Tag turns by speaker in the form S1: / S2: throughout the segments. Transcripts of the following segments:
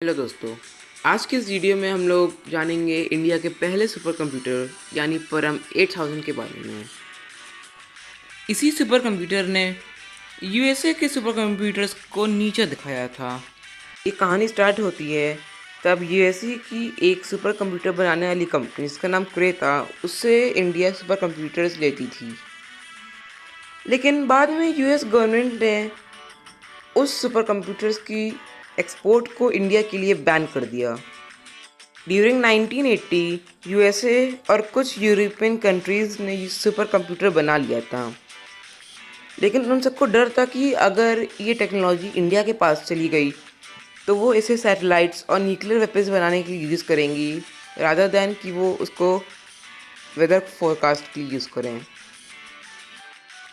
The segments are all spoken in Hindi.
S1: हेलो दोस्तों, आज के इस वीडियो में हम लोग जानेंगे इंडिया के पहले सुपर कंप्यूटर यानी परम 8000 के बारे में। इसी सुपर कंप्यूटर ने यूएसए के सुपर कंप्यूटर्स को नीचे दिखाया था। ये कहानी स्टार्ट होती है तब यूएसए की एक सुपर कंप्यूटर बनाने वाली कंपनी जिसका नाम क्रे था, उससे इंडिया सुपर कंप्यूटर्स लेती थी। लेकिन बाद में यूएस गवर्नमेंट ने उस सुपर कंप्यूटर्स की एक्सपोर्ट को इंडिया के लिए बैन कर दिया। ड्यूरिंग 1980 यूएसए और कुछ यूरोपियन कंट्रीज़ ने ये सुपर कंप्यूटर बना लिया था, लेकिन उन सबको डर था कि अगर ये टेक्नोलॉजी इंडिया के पास चली गई तो वो इसे सैटेलाइट्स और न्यूक्लियर वेपन्स बनाने के लिए यूज़ करेंगी रादर दैन कि वो उसको वेदर फोरकास्ट के लिए यूज़ करें।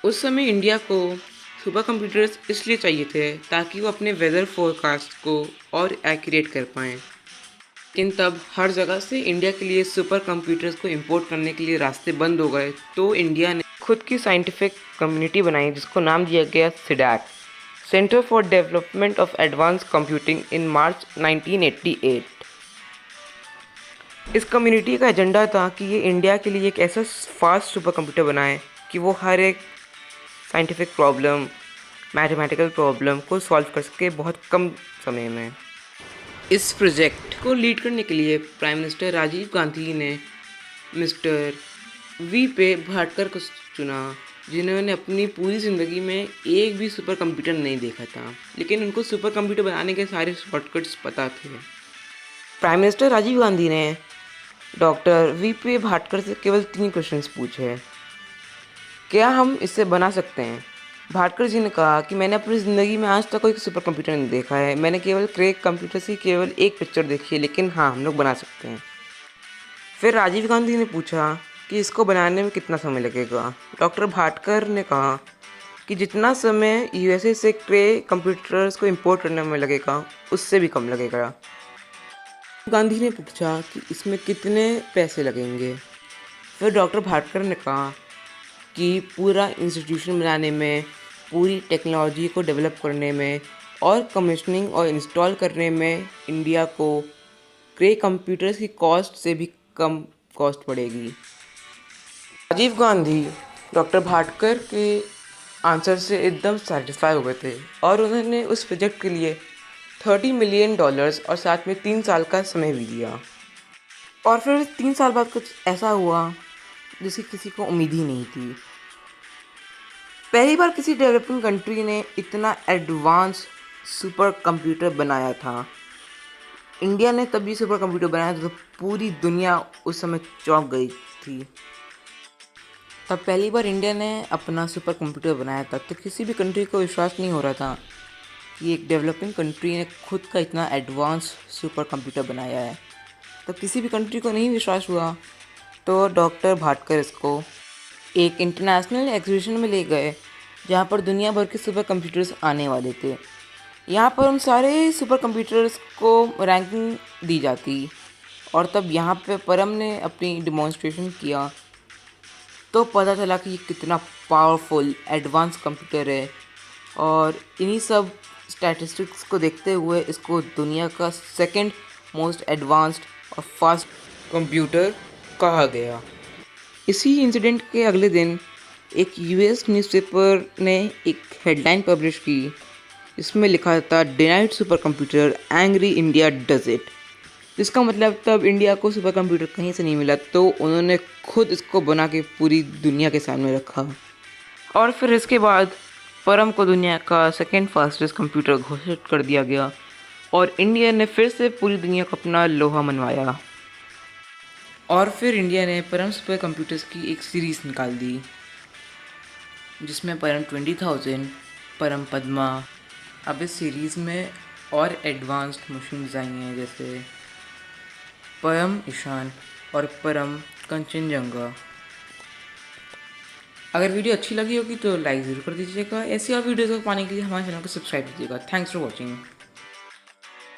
S1: उस समय इंडिया को सुपर कंप्यूटर्स इसलिए चाहिए थे ताकि वो अपने वेदर फोरकास्ट को और एक्यूरेट कर पाएँ। लेकिन तब हर जगह से इंडिया के लिए सुपर कंप्यूटर्स को इंपोर्ट करने के लिए रास्ते बंद हो गए, तो इंडिया ने खुद की साइंटिफिक कम्युनिटी बनाई जिसको नाम दिया गया CDAC, centre for development of advance computing, in March 1988। इस कम्युनिटी का एजेंडा था कि ये इंडिया के लिए एक ऐसा फास्ट सुपर कंप्यूटर बनाए कि वो हर एक साइंटिफिक प्रॉब्लम, मैथमेटिकल प्रॉब्लम को सॉल्व कर सके बहुत कम समय में। इस प्रोजेक्ट को लीड करने के लिए प्राइम मिनिस्टर राजीव गांधी ने मिस्टर वी पे भाटकर को चुना, जिन्होंने अपनी पूरी ज़िंदगी में एक भी सुपर कंप्यूटर नहीं देखा था, लेकिन उनको सुपर कंप्यूटर बनाने के सारे शॉर्टकट्स पता थे। प्राइम मिनिस्टर राजीव गांधी ने डॉक्टर वी पे भाटकर से केवल 3 क्वेश्चंस पूछे। क्या हम इसे बना सकते हैं? भाटकर जी ने कहा कि मैंने अपनी ज़िंदगी में आज तक कोई सुपर कंप्यूटर नहीं देखा है, मैंने केवल क्रेक कंप्यूटर से केवल एक पिक्चर देखी है, लेकिन हाँ, हम लोग बना सकते हैं। फिर राजीव गांधी ने पूछा कि इसको बनाने में कितना समय लगेगा। डॉक्टर भाटकर ने कहा कि जितना समय यूएसए से क्रे कंप्यूटर्स को इंपोर्ट करने में लगेगा उससे भी कम लगेगा। गांधी ने पूछा कि इसमें कितने पैसे लगेंगे। फिर डॉक्टर भाटकर ने कहा कि पूरा इंस्टीट्यूशन बनाने में, पूरी टेक्नोलॉजी को डेवलप करने में और कमीशनिंग और इंस्टॉल करने में इंडिया को क्रे कंप्यूटर्स की कॉस्ट से भी कम कॉस्ट पड़ेगी। राजीव गांधी डॉक्टर भाटकर के आंसर से एकदम सेटिस्फाई हो गए थे और उन्होंने उस प्रोजेक्ट के लिए $30 मिलियन और साथ में 3 साल का समय भी दिया। और फिर 3 साल बाद कुछ ऐसा हुआ जिसकी किसी को उम्मीद ही नहीं थी। पहली बार किसी डेवलपिंग कंट्री ने इतना एडवांस सुपर कंप्यूटर बनाया था। इंडिया ने तब ये सुपर कंप्यूटर बनाया था तो पूरी दुनिया उस समय चौंक गई थी। तब पहली बार इंडिया ने अपना सुपर कंप्यूटर बनाया था तो किसी भी कंट्री को विश्वास नहीं हो रहा था कि एक डेवलपिंग कंट्री ने खुद का इतना एडवांस सुपर कंप्यूटर बनाया है। तो किसी भी कंट्री को नहीं विश्वास हुआ, तो डॉक्टर भाटकर इसको एक इंटरनेशनल एग्जीबिशन में ले गए जहाँ पर दुनिया भर के सुपर कंप्यूटर्स आने वाले थे। यहाँ पर उन सारे सुपर कंप्यूटर्स को रैंकिंग दी जाती और तब यहाँ पे परम ने अपनी डिमॉन्स्ट्रेशन किया तो पता चला कि ये कितना पावरफुल एडवांस कंप्यूटर है, और इन्हीं सब स्टैटिस्टिक्स को देखते हुए इसको दुनिया का सेकंड मोस्ट एडवांस्ड और फास्ट कंप्यूटर कहा गया। इसी इंसिडेंट के अगले दिन एक यूएस न्यूज़पेपर ने एक हेडलाइन पब्लिश की, इसमें लिखा था denied super computer, angry India does it. जिसका मतलब तब इंडिया को सुपर कंप्यूटर कहीं से नहीं मिला तो उन्होंने खुद इसको बना के पूरी दुनिया के सामने रखा। और फिर इसके बाद परम को दुनिया का सेकेंड फास्टेस्ट कंप्यूटर घोषित कर दिया गया और इंडिया ने फिर से पूरी दुनिया को अपना लोहा मनवाया। और फिर इंडिया ने परम सुपर कंप्यूटर्स की एक सीरीज़ निकाल दी जिसमें परम 20,000, परम पद्मा। अब इस सीरीज़ में और एडवांस्ड मशीन्स आई हैं जैसे परम ईशान और परम कंचनजंगा। अगर वीडियो अच्छी लगी होगी तो लाइक ज़रूर कर दीजिएगा। ऐसी और वीडियोज़ को पाने के लिए हमारे चैनल को सब्सक्राइब कीजिएगा। Thanks for watching.